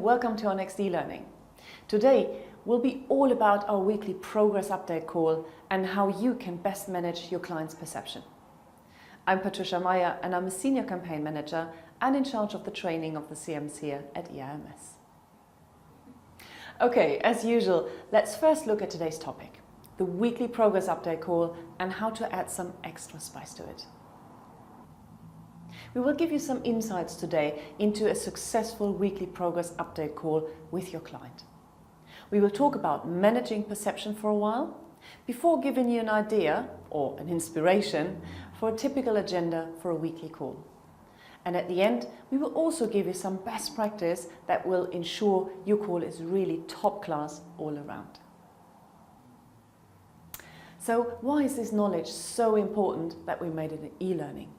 welcome to our next e-learning. Today will be all about our weekly progress update call and how you can best manage your client's perception. I'm Patricia Meyer and I'm a Senior Campaign Manager and in charge of the training of the CMs here at EIMS. Okay, as usual, let's first look at today's topic, the weekly progress update call and how to add some extra spice to it. We will give you some insights today into a successful weekly progress update call with your client. We will talk about managing perception for a while, before giving you an idea or an inspiration for a typical agenda for a weekly call. And at the end, we will also give you some best practice that will ensure your call is really top class all around. So why is this knowledge so important that we made it an e-learning?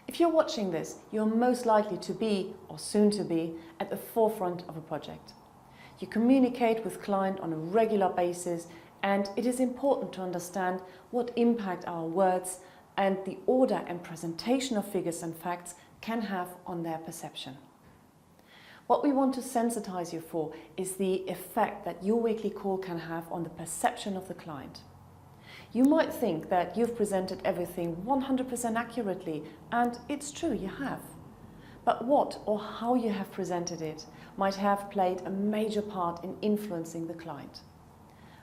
If you're watching this, you're most likely to be, or soon to be, at the forefront of a project. You communicate with client on a regular basis, and it is important to understand what impact our words and the order and presentation of figures and facts can have on their perception. What we want to sensitize you for is the effect that your weekly call can have on the perception of the client. You might think that you've presented everything 100% accurately, and it's true, you have. But what or how you have presented it might have played a major part in influencing the client.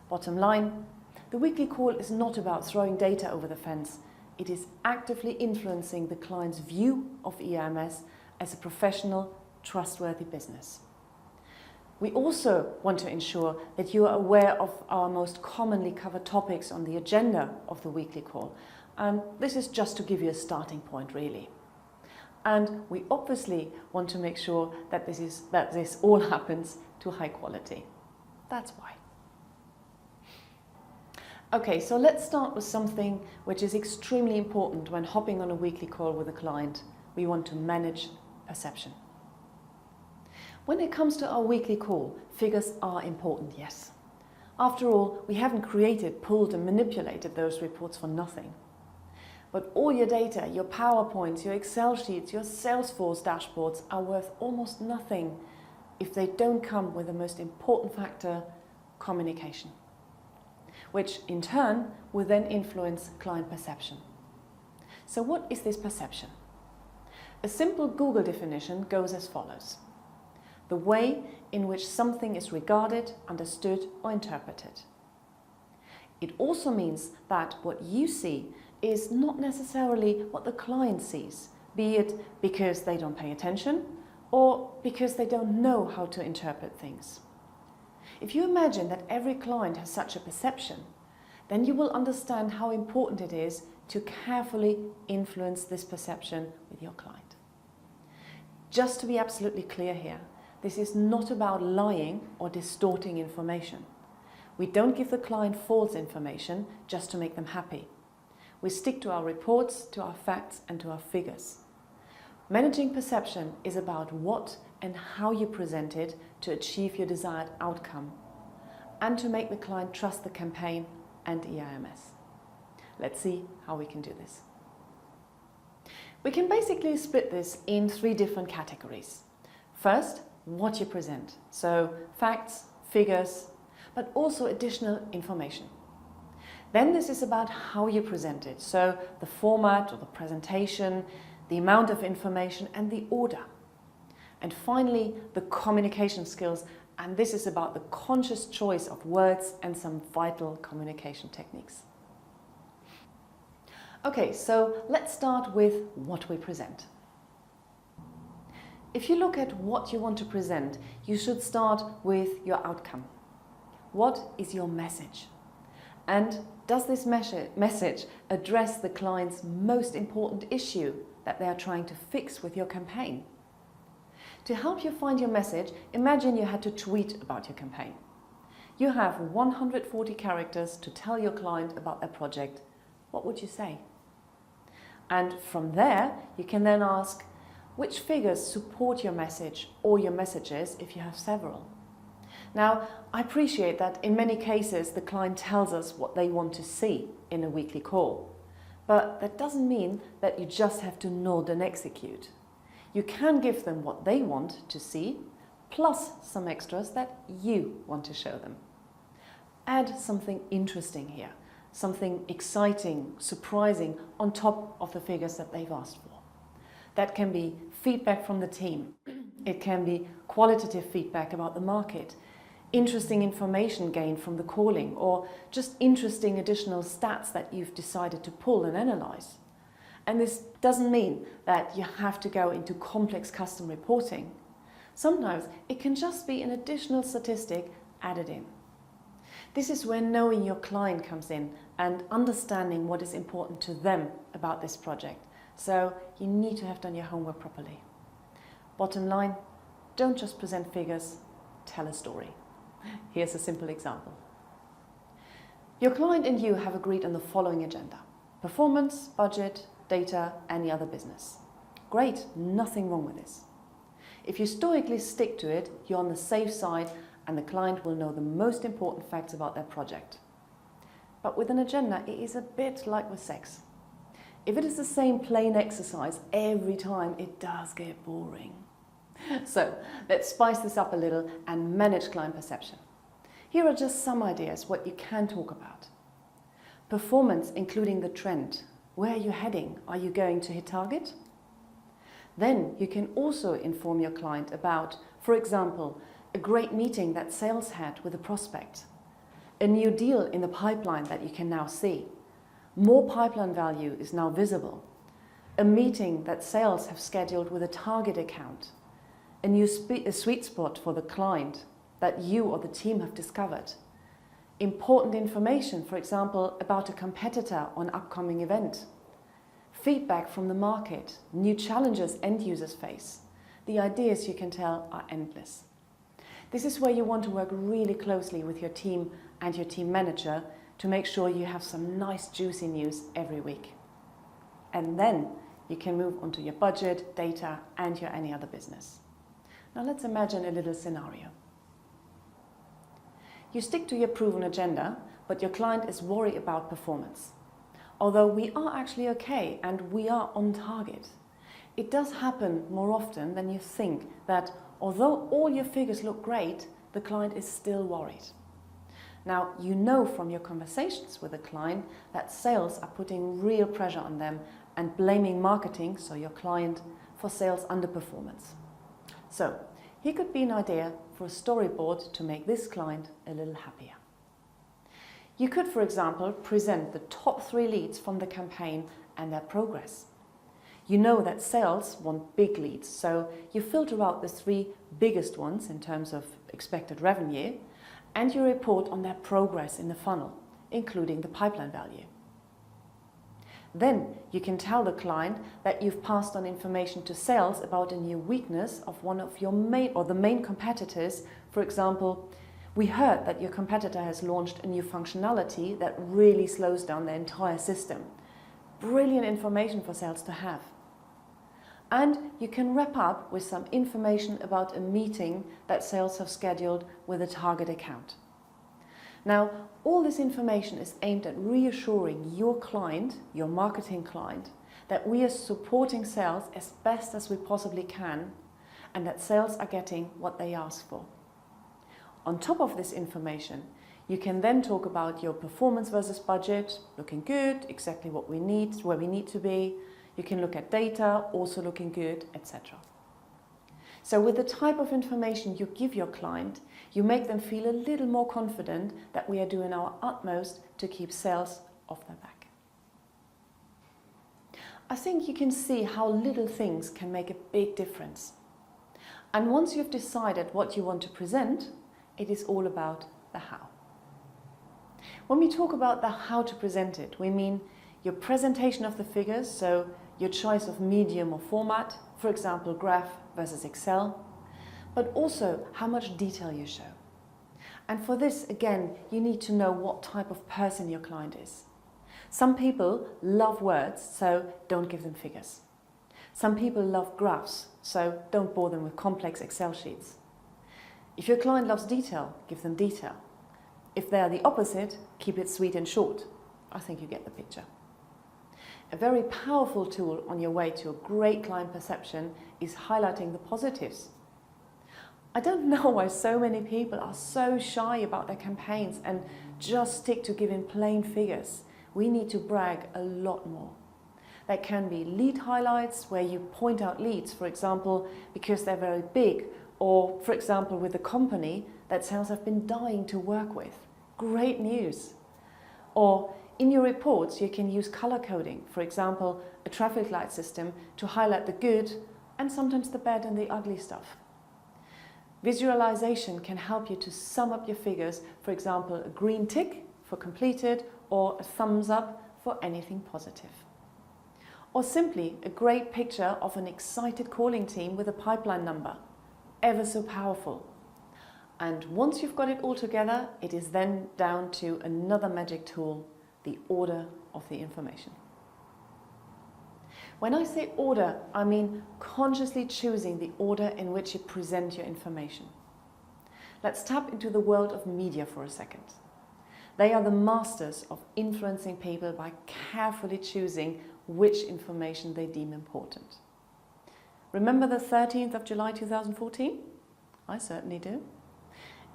Bottom line, the weekly call is not about throwing data over the fence. It is actively influencing the client's view of EIMS as a professional, trustworthy business. We also want to ensure that you are aware of our most commonly covered topics on the agenda of the weekly call. And this is just to give you a starting point, really. And we obviously want to make sure that this all happens to high quality. That's why. Okay, so let's start with something which is extremely important when hopping on a weekly call with a client. We want to manage perception. When it comes to our weekly call, figures are important, yes. After all, we haven't created, pulled and manipulated those reports for nothing. But all your data, your PowerPoints, your Excel sheets, your Salesforce dashboards are worth almost nothing if they don't come with the most important factor, communication, which in turn will then influence client perception. So what is this perception? A simple Google definition goes as follows: the way in which something is regarded, understood or interpreted. It also means that what you see is not necessarily what the client sees, be it because they don't pay attention or because they don't know how to interpret things. If you imagine that every client has such a perception, then you will understand how important it is to carefully influence this perception with your client. Just to be absolutely clear here, this is not about lying or distorting information. We don't give the client false information just to make them happy. We stick to our reports, to our facts and to our figures. Managing perception is about what and how you present it to achieve your desired outcome and to make the client trust the campaign and EIMS. Let's see how we can do this. We can basically split this in 3 different categories. First, what you present, so facts, figures, but also additional information. Then this is about how you present it, so the format or the presentation, the amount of information and the order. And finally, the communication skills, and this is about the conscious choice of words and some vital communication techniques. Okay, so let's start with what we present. If you look at what you want to present, you should start with your outcome. What is your message? And does this message address the client's most important issue that they are trying to fix with your campaign? To help you find your message, imagine you had to tweet about your campaign. You have 140 characters to tell your client about their project. What would you say? And from there, you can then ask, which figures support your message or your messages if you have several? Now, I appreciate that in many cases the client tells us what they want to see in a weekly call, but that doesn't mean that you just have to nod and execute. You can give them what they want to see, plus some extras that you want to show them. Add something interesting here, something exciting, surprising on top of the figures that they've asked for. That can be feedback from the team. It can be qualitative feedback about the market, interesting information gained from the calling, or just interesting additional stats that you've decided to pull and analyze. And this doesn't mean that you have to go into complex custom reporting. Sometimes it can just be an additional statistic added in. This is where knowing your client comes in and understanding what is important to them about this project. So you need to have done your homework properly. Bottom line, don't just present figures, tell a story. Here's a simple example. Your client and you have agreed on the following agenda: performance, budget, data, any other business. Great, nothing wrong with this. If you stoically stick to it, you're on the safe side and the client will know the most important facts about their project. But with an agenda, it is a bit like with sex. If it is the same plain exercise every time, it does get boring. So let's spice this up a little and manage client perception. Here are just some ideas what you can talk about. Performance, including the trend. Where are you heading? Are you going to hit target? Then you can also inform your client about, for example, a great meeting that sales had with a prospect, a new deal in the pipeline that you can now see, more pipeline value is now visible, a meeting that sales have scheduled with a target account, a new sweet spot for the client that you or the team have discovered, important information, for example, about a competitor or an upcoming event, feedback from the market, new challenges end users face. The ideas, you can tell, are endless. This is where you want to work really closely with your team and your team manager to make sure you have some nice juicy news every week. And then you can move on to your budget, data, and your any other business. Now let's imagine a little scenario. You stick to your proven agenda, but your client is worried about performance. Although we are actually okay and we are on target, it does happen more often than you think that although all your figures look great, the client is still worried. Now, you know from your conversations with the client that sales are putting real pressure on them and blaming marketing, so your client, for sales underperformance. So, here could be an idea for a storyboard to make this client a little happier. You could, for example, present the top 3 leads from the campaign and their progress. You know that sales want big leads, so you filter out the 3 biggest ones in terms of expected revenue, and you report on their progress in the funnel, including the pipeline value. Then you can tell the client that you've passed on information to sales about a new weakness of one of your main competitors. For example, we heard that your competitor has launched a new functionality that really slows down their entire system. Brilliant information for sales to have. And you can wrap up with some information about a meeting that sales have scheduled with a target account. Now, all this information is aimed at reassuring your client, your marketing client, that we are supporting sales as best as we possibly can and that sales are getting what they ask for. On top of this information, you can then talk about your performance versus budget, looking good, exactly what we need, where we need to be. You can look at data, also looking good, etc. So with the type of information you give your client, you make them feel a little more confident that we are doing our utmost to keep sales off their back. I think you can see how little things can make a big difference. And once you've decided what you want to present, it is all about the how. When we talk about the how to present it, we mean your presentation of the figures, so your choice of medium or format, for example, graph versus Excel, but also how much detail you show. And for this, again, you need to know what type of person your client is. Some people love words, so don't give them figures. Some people love graphs, so don't bore them with complex Excel sheets. If your client loves detail, give them detail. If they are the opposite, keep it sweet and short. I think you get the picture. A very powerful tool on your way to a great client perception is highlighting the positives. I don't know why so many people are so shy about their campaigns and just stick to giving plain figures. We need to brag a lot more. There can be lead highlights where you point out leads, for example, because they're very big, or for example with a company that sales have been dying to work with. Great news. Or in your reports you can use color coding, for example a traffic light system, to highlight the good and sometimes the bad and the ugly stuff. Visualization can help you to sum up your figures, for example a green tick for completed or a thumbs up for anything positive. Or simply a great picture of an excited calling team with a pipeline number. Ever so powerful. And once you've got it all together, it is then down to another magic tool, the order of the information. When I say order, I mean consciously choosing the order in which you present your information. Let's tap into the world of media for a second. They are the masters of influencing people by carefully choosing which information they deem important. Remember the 13th of July 2014? I certainly do.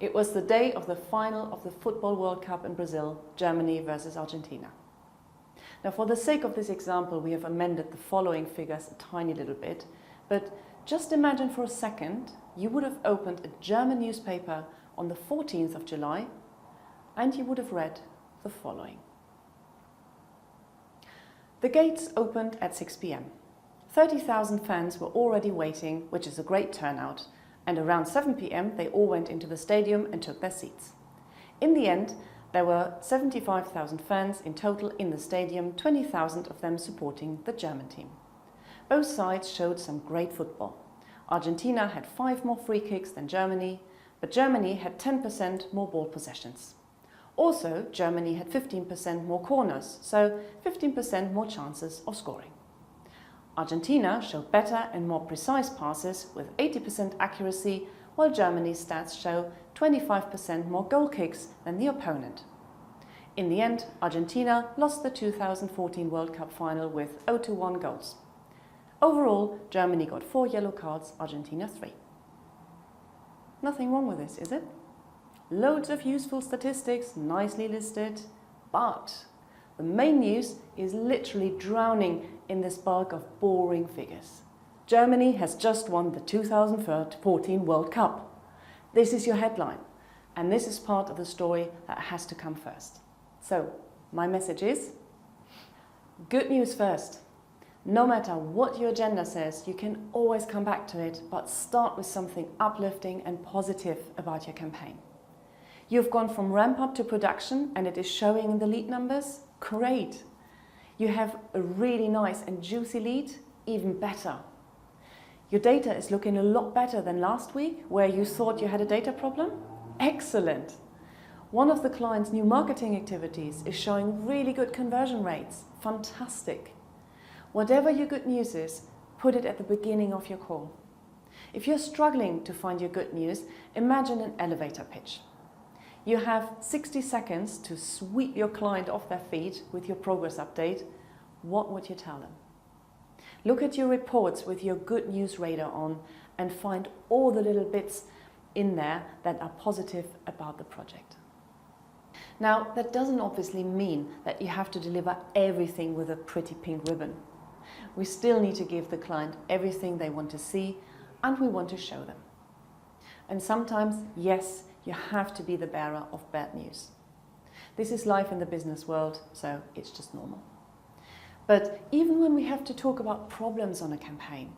It was the day of the final of the Football World Cup in Brazil, Germany versus Argentina. Now, for the sake of this example, we have amended the following figures a tiny little bit, but just imagine for a second you would have opened a German newspaper on the 14th of July and you would have read the following. The gates opened at 6 p.m. 30,000 fans were already waiting, which is a great turnout, and around 7 p.m. they all went into the stadium and took their seats. In the end, there were 75,000 fans in total in the stadium, 20,000 of them supporting the German team. Both sides showed some great football. Argentina had 5 more free kicks than Germany, but Germany had 10% more ball possessions. Also, Germany had 15% more corners, so 15% more chances of scoring. Argentina showed better and more precise passes with 80% accuracy, while Germany's stats show 25% more goal kicks than the opponent. In the end, Argentina lost the 2014 World Cup final with 0-1 goals. Overall, Germany got 4 yellow cards, Argentina 3. Nothing wrong with this, is it? Loads of useful statistics, nicely listed, but the main news is literally drowning in this bulk of boring figures. Germany has just won the 2014 World Cup. This is your headline, and this is part of the story that has to come first. So, my message is, good news first. No matter what your agenda says, you can always come back to it, but start with something uplifting and positive about your campaign. You've gone from ramp up to production and it is showing in the lead numbers? Great! You have a really nice and juicy lead? Even better. Your data is looking a lot better than last week, where you thought you had a data problem? Excellent! One of the client's new marketing activities is showing really good conversion rates. Fantastic! Whatever your good news is, put it at the beginning of your call. If you're struggling to find your good news, imagine an elevator pitch. You have 60 seconds to sweep your client off their feet with your progress update. What would you tell them? Look at your reports with your good news radar on and find all the little bits in there that are positive about the project. Now, that doesn't obviously mean that you have to deliver everything with a pretty pink ribbon. We still need to give the client everything they want to see, and we want to show them. And sometimes, yes, you have to be the bearer of bad news. This is life in the business world, so it's just normal. But even when we have to talk about problems on a campaign,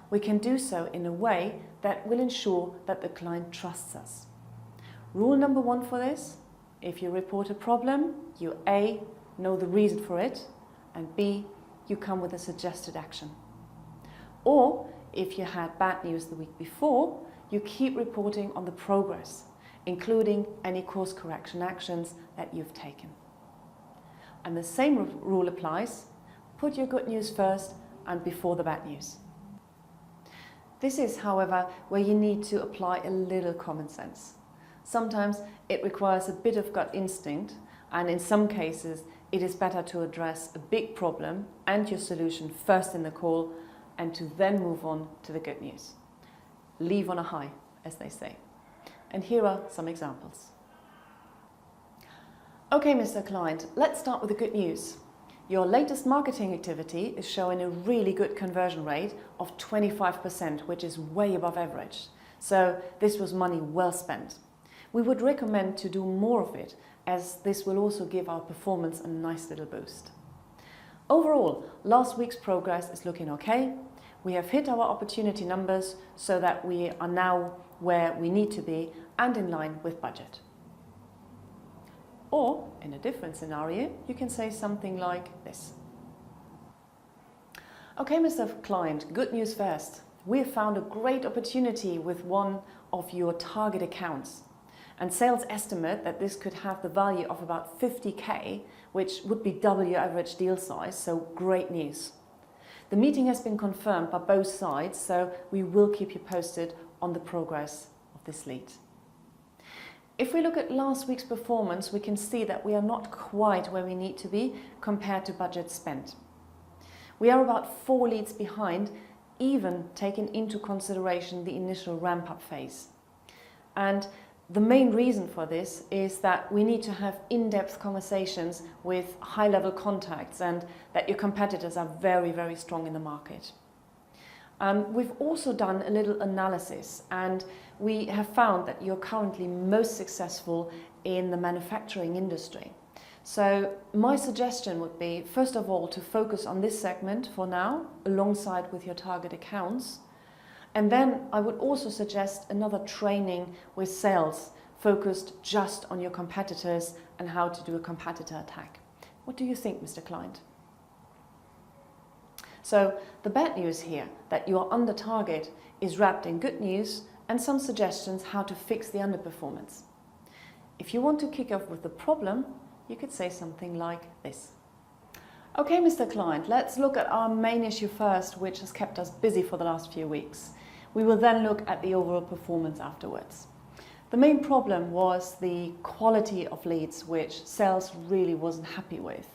we can do so in a way that will ensure that the client trusts us. Rule number 1 for this: if you report a problem, you A, know the reason for it, and B, you come with a suggested action. Or, if you had bad news the week before, you keep reporting on the progress, including any course correction actions that you've taken. And the same rule applies: put your good news first and before the bad news. This is, however, where you need to apply a little common sense. Sometimes it requires a bit of gut instinct, and in some cases it is better to address a big problem and your solution first in the call and to then move on to the good news. Leave on a high, as they say. And here are some examples. Okay, Mr. Client, let's start with the good news. Your latest marketing activity is showing a really good conversion rate of 25%, which is way above average. So this was money well spent. We would recommend to do more of it, as this will also give our performance a nice little boost. Overall, last week's progress is looking okay. We have hit our opportunity numbers so that we are now where we need to be and in line with budget. Or, in a different scenario, you can say something like this. Okay, Mr. Client, good news first. We have found a great opportunity with one of your target accounts. And sales estimate that this could have the value of about 50k, which would be double your average deal size, so great news. The meeting has been confirmed by both sides, so we will keep you posted on the progress of this lead. If we look at last week's performance, we can see that we are not quite where we need to be compared to budget spent. We are about 4 leads behind, even taking into consideration the initial ramp-up phase. And the main reason for this is that we need to have in-depth conversations with high-level contacts and that your competitors are very, very strong in the market. We've also done a little analysis and we have found that you're currently most successful in the manufacturing industry. So my suggestion would be, first of all, to focus on this segment for now, alongside with your target accounts. And then I would also suggest another training with sales focused just on your competitors and how to do a competitor attack. What do you think, Mr. Client? So the bad news here, that you are under target, is wrapped in good news and some suggestions how to fix the underperformance. If you want to kick off with the problem, you could say something like this. Okay, Mr. Client, let's look at our main issue first, which has kept us busy for the last few weeks. We will then look at the overall performance afterwards. The main problem was the quality of leads, which sales really wasn't happy with.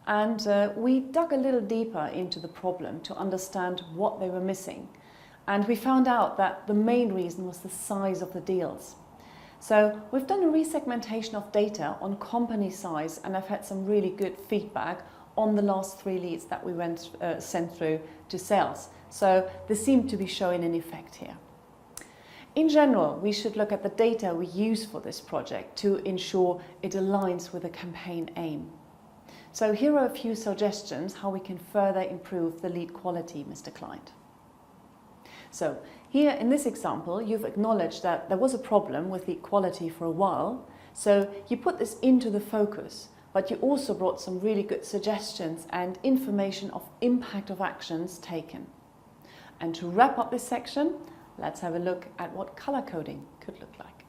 And we dug a little deeper into the problem to understand what they were missing. And we found out that the main reason was the size of the deals. So we've done a resegmentation of data on company size, and I've had some really good feedback on the last 3 leads that we sent through to sales. So they seem to be showing an effect here. In general, we should look at the data we use for this project to ensure it aligns with the campaign aim. So here are a few suggestions how we can further improve the lead quality, Mr. Client. So here in this example, you've acknowledged that there was a problem with lead quality for a while. So you put this into the focus, but you also brought some really good suggestions and information of impact of actions taken. And to wrap up this section, let's have a look at what color coding could look like.